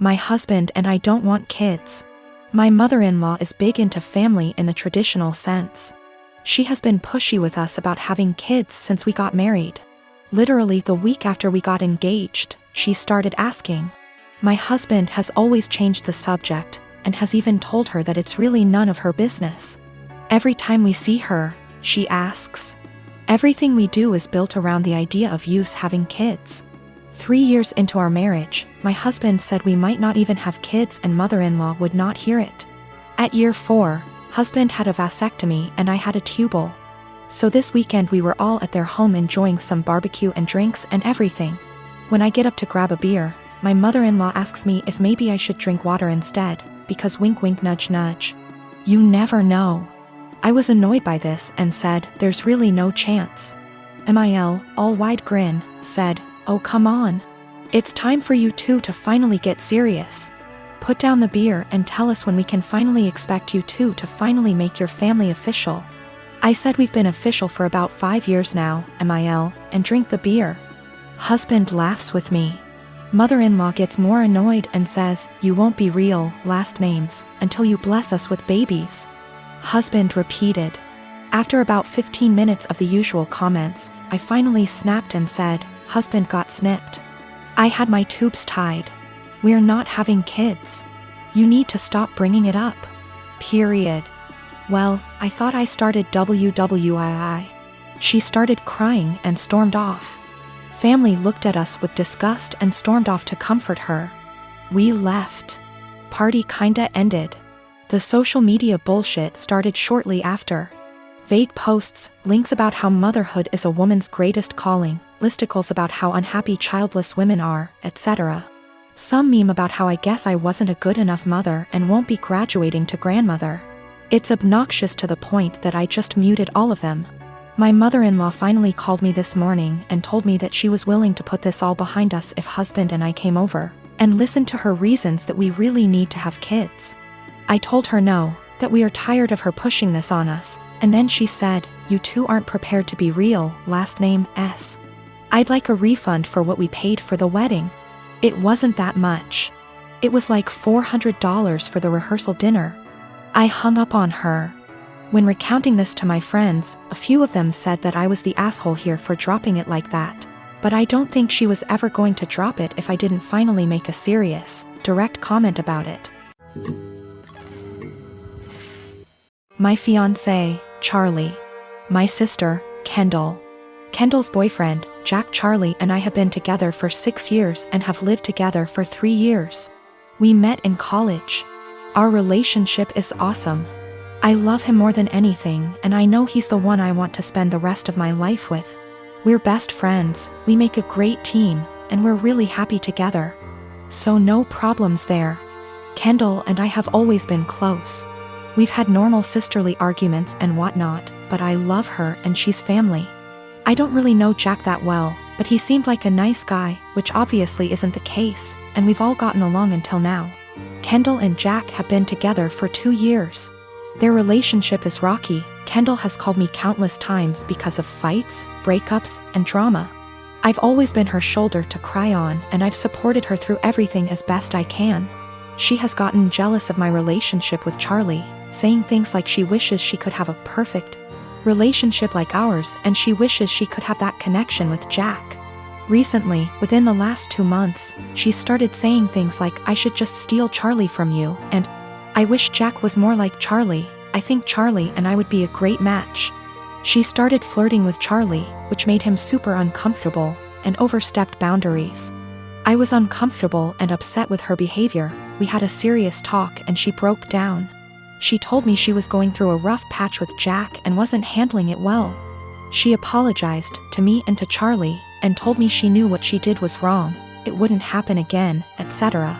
My husband and I don't want kids. My mother-in-law is big into family in the traditional sense. She has been pushy with us about having kids since we got married. Literally the week after we got engaged, she started asking. My husband has always changed the subject, and has even told her that it's really none of her business. Every time we see her, she asks. Everything we do is built around the idea of us having kids. 3 years into our marriage, my husband said we might not even have kids and mother-in-law would not hear it. At year 4, husband had a vasectomy and I had a tubal. So this weekend we were all at their home enjoying some barbecue and drinks and everything. When I get up to grab a beer, my mother-in-law asks me if maybe I should drink water instead, because wink wink nudge nudge. You never know. I was annoyed by this and said, there's really no chance. MIL, all wide grin, said, oh come on. It's time for you two to finally get serious. Put down the beer and tell us when we can finally expect you two to finally make your family official. I said we've been official for about 5 years now, MIL, and drink the beer. Husband laughs with me. Mother-in-law gets more annoyed and says, you won't be real, last names, until you bless us with babies. Husband repeated. After about 15 minutes of the usual comments, I finally snapped and said, husband got snipped. I had my tubes tied. We're not having kids. You need to stop bringing it up. Period. Well, I thought I started WWII. She started crying and stormed off. Family looked at us with disgust and stormed off to comfort her. We left. Party kinda ended. The social media bullshit started shortly after. Vague posts, links about how motherhood is a woman's greatest calling, listicles about how unhappy childless women are, etc. Some meme about how I guess I wasn't a good enough mother and won't be graduating to grandmother. It's obnoxious to the point that I just muted all of them. My mother-in-law finally called me this morning and told me that she was willing to put this all behind us if husband and I came over, and listened to her reasons that we really need to have kids. I told her no, that we are tired of her pushing this on us, and then she said, you two aren't prepared to be real, last name S. I'd like a refund for what we paid for the wedding. It wasn't that much. It was like $400 for the rehearsal dinner. I hung up on her. When recounting this to my friends, a few of them said that I was the asshole here for dropping it like that. But I don't think she was ever going to drop it if I didn't finally make a serious, direct comment about it. My fiancé, Charlie. My sister, Kendall. Kendall's boyfriend, Jack. Charlie and I have been together for 6 years and have lived together for 3 years. We met in college. Our relationship is awesome. I love him more than anything, and I know he's the one I want to spend the rest of my life with. We're best friends, we make a great team, and we're really happy together. So no problems there. Kendall and I have always been close. We've had normal sisterly arguments and whatnot, but I love her and she's family. I don't really know Jack that well, but he seemed like a nice guy, which obviously isn't the case, and we've all gotten along until now. Kendall and Jack have been together for 2 years. Their relationship is rocky. Kendall has called me countless times because of fights, breakups, and drama. I've always been her shoulder to cry on, and I've supported her through everything as best I can. She has gotten jealous of my relationship with Charlie, saying things like she wishes she could have a perfect relationship like ours, and she wishes she could have that connection with Jack. Recently, within the last 2 months, she started saying things like, I should just steal Charlie from you, and I wish Jack was more like Charlie. I think Charlie and I would be a great match. She started flirting with Charlie, which made him super uncomfortable, and overstepped boundaries. I was uncomfortable and upset with her behavior. We had a serious talk and she broke down. She told me she was going through a rough patch with Jack and wasn't handling it well. She apologized to me and to Charlie, and told me she knew what she did was wrong, it wouldn't happen again, etc.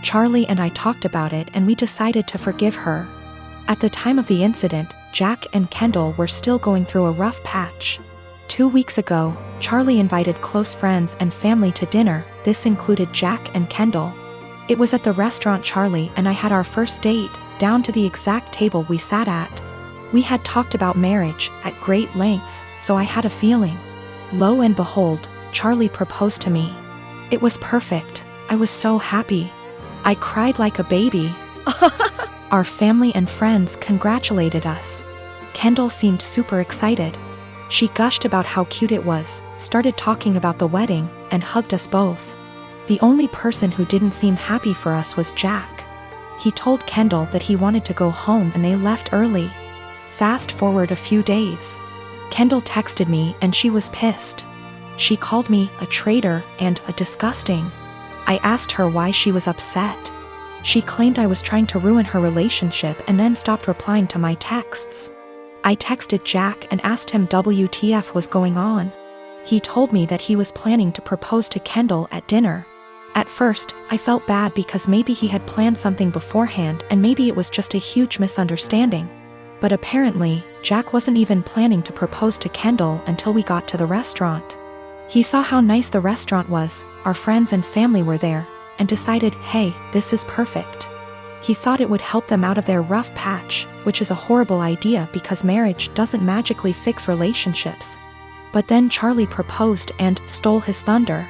Charlie and I talked about it and we decided to forgive her. At the time of the incident, Jack and Kendall were still going through a rough patch. 2 weeks ago, Charlie invited close friends and family to dinner. This included Jack and Kendall. It was at the restaurant Charlie and I had our first date, down to the exact table we sat at. We had talked about marriage at great length, so I had a feeling. Lo and behold, Charlie proposed to me. It was perfect. I was so happy. I cried like a baby. Our family and friends congratulated us. Kendall seemed super excited. She gushed about how cute it was, started talking about the wedding, and hugged us both. The only person who didn't seem happy for us was Jack. He told Kendall that he wanted to go home and they left early. Fast forward a few days. Kendall texted me and she was pissed. She called me a traitor and a disgusting. I asked her why she was upset. She claimed I was trying to ruin her relationship and then stopped replying to my texts. I texted Jack and asked him WTF was going on. He told me that he was planning to propose to Kendall at dinner. At first, I felt bad because maybe he had planned something beforehand and maybe it was just a huge misunderstanding. But apparently, Jack wasn't even planning to propose to Kendall until we got to the restaurant. He saw how nice the restaurant was, our friends and family were there, and decided, hey, this is perfect. He thought it would help them out of their rough patch, which is a horrible idea because marriage doesn't magically fix relationships. But then Charlie proposed and stole his thunder.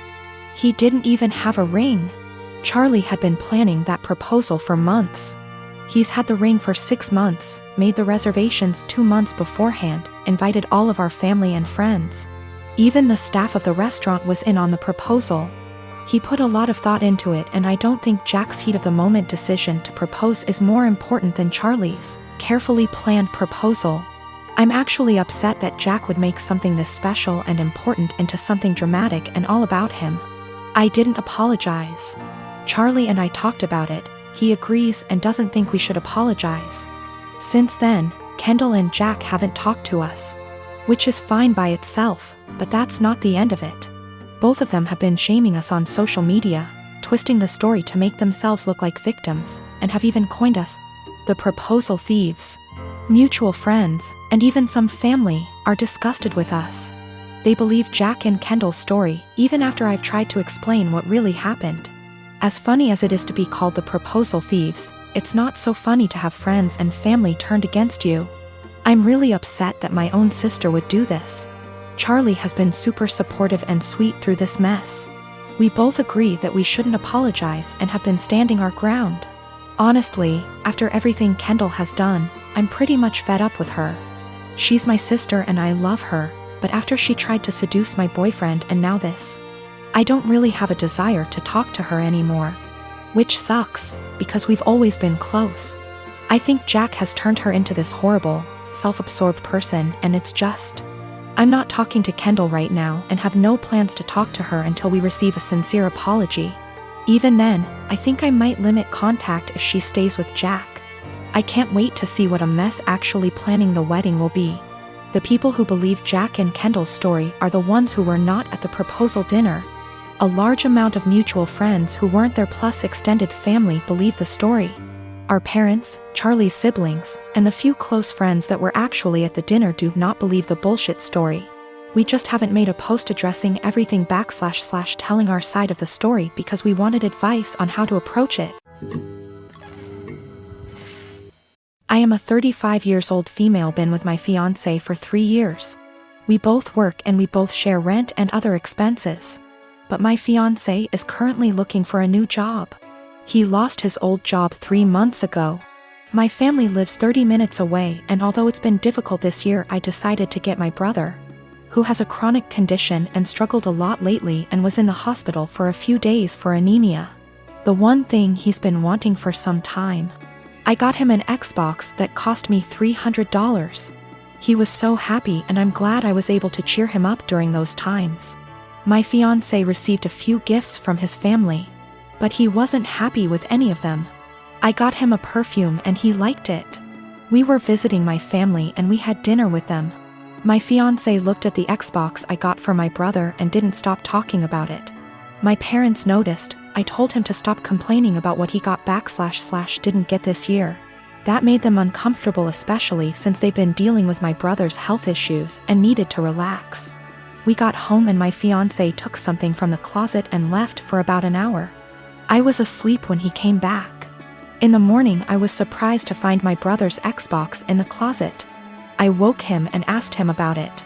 He didn't even have a ring. Charlie had been planning that proposal for months. He's had the ring for 6 months, made the reservations 2 months beforehand, invited all of our family and friends. Even the staff of the restaurant was in on the proposal. He put a lot of thought into it, and I don't think Jack's heat-of-the-moment decision to propose is more important than Charlie's carefully planned proposal. I'm actually upset that Jack would make something this special and important into something dramatic and all about him. I didn't apologize. Charlie and I talked about it. He agrees and doesn't think we should apologize. Since then, Kendall and Jack haven't talked to us. Which is fine by itself, but that's not the end of it. Both of them have been shaming us on social media, twisting the story to make themselves look like victims, and have even coined us the proposal thieves. Mutual friends, and even some family, are disgusted with us. They believe Jack and Kendall's story, even after I've tried to explain what really happened. As funny as it is to be called the proposal thieves, it's not so funny to have friends and family turned against you. I'm really upset that my own sister would do this. Charlie has been super supportive and sweet through this mess. We both agree that we shouldn't apologize and have been standing our ground. Honestly, after everything Kendall has done, I'm pretty much fed up with her. She's my sister and I love her, but after she tried to seduce my boyfriend and now this, I don't really have a desire to talk to her anymore. Which sucks, because we've always been close. I think Jack has turned her into this horrible, self-absorbed person, and it's just... I'm not talking to Kendall right now and have no plans to talk to her until we receive a sincere apology. Even then, I think I might limit contact if she stays with Jack. I can't wait to see what a mess actually planning the wedding will be. The people who believe Jack and Kendall's story are the ones who were not at the proposal dinner. A large amount of mutual friends who weren't there plus extended family believe the story. Our parents, Charlie's siblings, and the few close friends that were actually at the dinner do not believe the bullshit story. We just haven't made a post addressing everything / telling our side of the story because we wanted advice on how to approach it. I am a 35 years old female, been with my fiancé for 3 years. We both work and we both share rent and other expenses. But my fiancé is currently looking for a new job. He lost his old job 3 months ago. My family lives 30 minutes away, and although it's been difficult this year, I decided to get my brother, who has a chronic condition and struggled a lot lately and was in the hospital for a few days for anemia. The one thing he's been wanting for some time. I got him an Xbox that cost me $300. He was so happy, and I'm glad I was able to cheer him up during those times. My fiancé received a few gifts from his family, but he wasn't happy with any of them. I got him a perfume and he liked it. We were visiting my family and we had dinner with them. My fiancé looked at the Xbox I got for my brother and didn't stop talking about it. My parents noticed. I told him to stop complaining about what he got / didn't get this year. That made them uncomfortable, especially since they've been dealing with my brother's health issues and needed to relax. We got home and my fiancé took something from the closet and left for about an hour. I was asleep when he came back. In the morning, I was surprised to find my brother's Xbox in the closet. I woke him and asked him about it.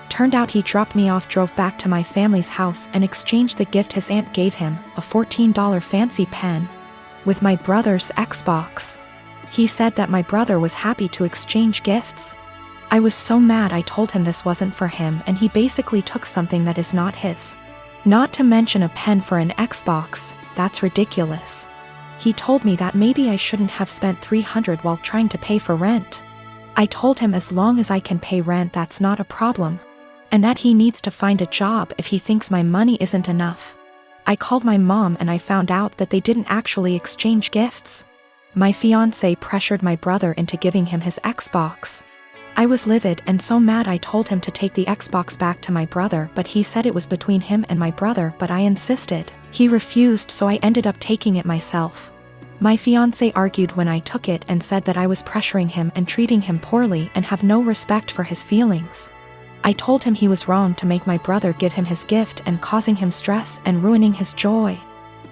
Turned out he dropped me off, drove back to my family's house, and exchanged the gift his aunt gave him, a $14 fancy pen. with my brother's Xbox. He said that my brother was happy to exchange gifts. I was so mad. I told him this wasn't for him, and he basically took something that is not his. Not to mention a pen for an Xbox, that's ridiculous. He told me that maybe I shouldn't have spent $300 while trying to pay for rent. I told him as long as I can pay rent that's not a problem, and that he needs to find a job if he thinks my money isn't enough. I called my mom and I found out that they didn't actually exchange gifts. My fiancé pressured my brother into giving him his Xbox. I was livid and so mad. I told him to take the Xbox back to my brother, but he said it was between him and my brother, but I insisted. He refused, so I ended up taking it myself. My fiancé argued when I took it and said that I was pressuring him and treating him poorly and have no respect for his feelings. I told him he was wrong to make my brother give him his gift and causing him stress and ruining his joy.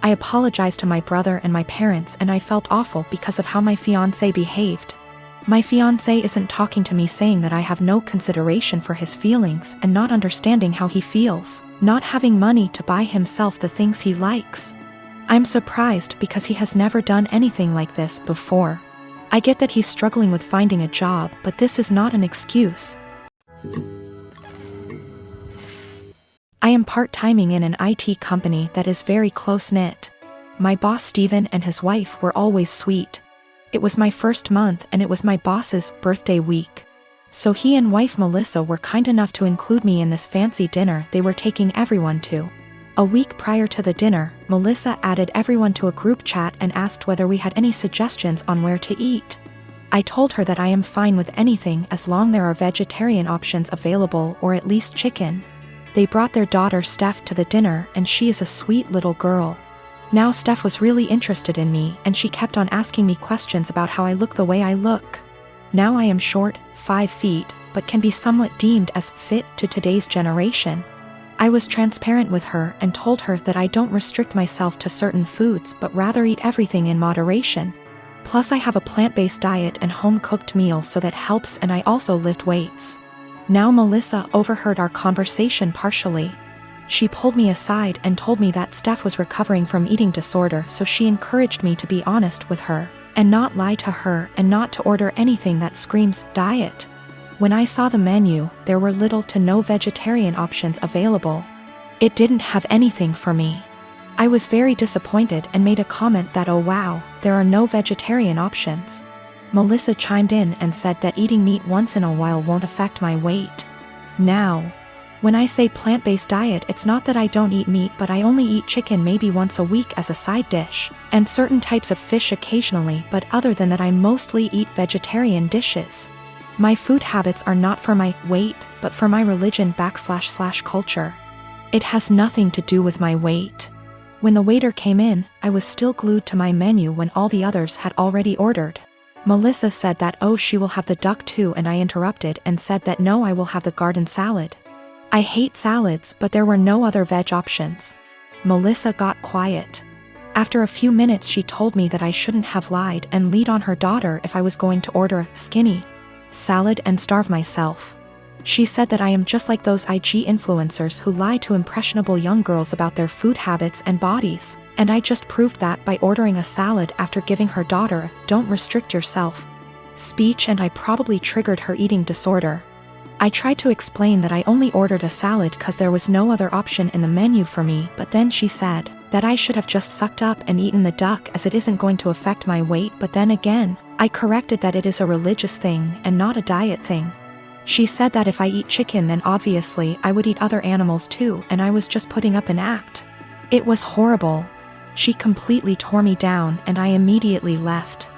I apologized to my brother and my parents, and I felt awful because of how my fiancé behaved. My fiancé isn't talking to me, saying that I have no consideration for his feelings and not understanding how he feels, not having money to buy himself the things he likes. I'm surprised because he has never done anything like this before. I get that he's struggling with finding a job, but this is not an excuse. I am part-timing in an IT company that is very close-knit. My boss Steven and his wife were always sweet. It was my first month and it was my boss's birthday week. So he and wife Melissa were kind enough to include me in this fancy dinner they were taking everyone to. A week prior to the dinner, Melissa added everyone to a group chat and asked whether we had any suggestions on where to eat. I told her that I am fine with anything as long there are vegetarian options available, or at least chicken. They brought their daughter Steph to the dinner, and she is a sweet little girl. Now Steph was really interested in me, and she kept on asking me questions about how I look the way I look. Now I am short, 5 feet, but can be somewhat deemed as fit to today's generation. I was transparent with her and told her that I don't restrict myself to certain foods but rather eat everything in moderation. Plus I have a plant-based diet and home-cooked meals, so that helps, and I also lift weights. Now Melissa overheard our conversation partially. She pulled me aside and told me that Steph was recovering from eating disorder, so she encouraged me to be honest with her, and not lie to her, and not to order anything that screams diet. When I saw the menu, there were little to no vegetarian options available. It didn't have anything for me. I was very disappointed and made a comment that, oh wow, there are no vegetarian options. Melissa chimed in and said that eating meat once in a while won't affect my weight. Now, when I say plant-based diet, it's not that I don't eat meat, but I only eat chicken maybe once a week as a side dish, and certain types of fish occasionally, but other than that I mostly eat vegetarian dishes. My food habits are not for my weight, but for my religion / culture. It has nothing to do with my weight. When the waiter came in, I was still glued to my menu when all the others had already ordered. Melissa said that, oh, she will have the duck too, and I interrupted and said that no, I will have the garden salad. I hate salads, but there were no other veg options. Melissa got quiet. After a few minutes she told me that I shouldn't have lied and lead on her daughter if I was going to order a skinny salad and starve myself. She said that I am just like those IG influencers who lie to impressionable young girls about their food habits and bodies, and I just proved that by ordering a salad after giving her daughter a "don't restrict yourself" speech, and I probably triggered her eating disorder. I tried to explain that I only ordered a salad because there was no other option in the menu for me, but then she said that I should have just sucked up and eaten the duck as it isn't going to affect my weight, but then again, I corrected that it is a religious thing and not a diet thing. She said that if I eat chicken then obviously I would eat other animals too, and I was just putting up an act. It was horrible. She completely tore me down and I immediately left.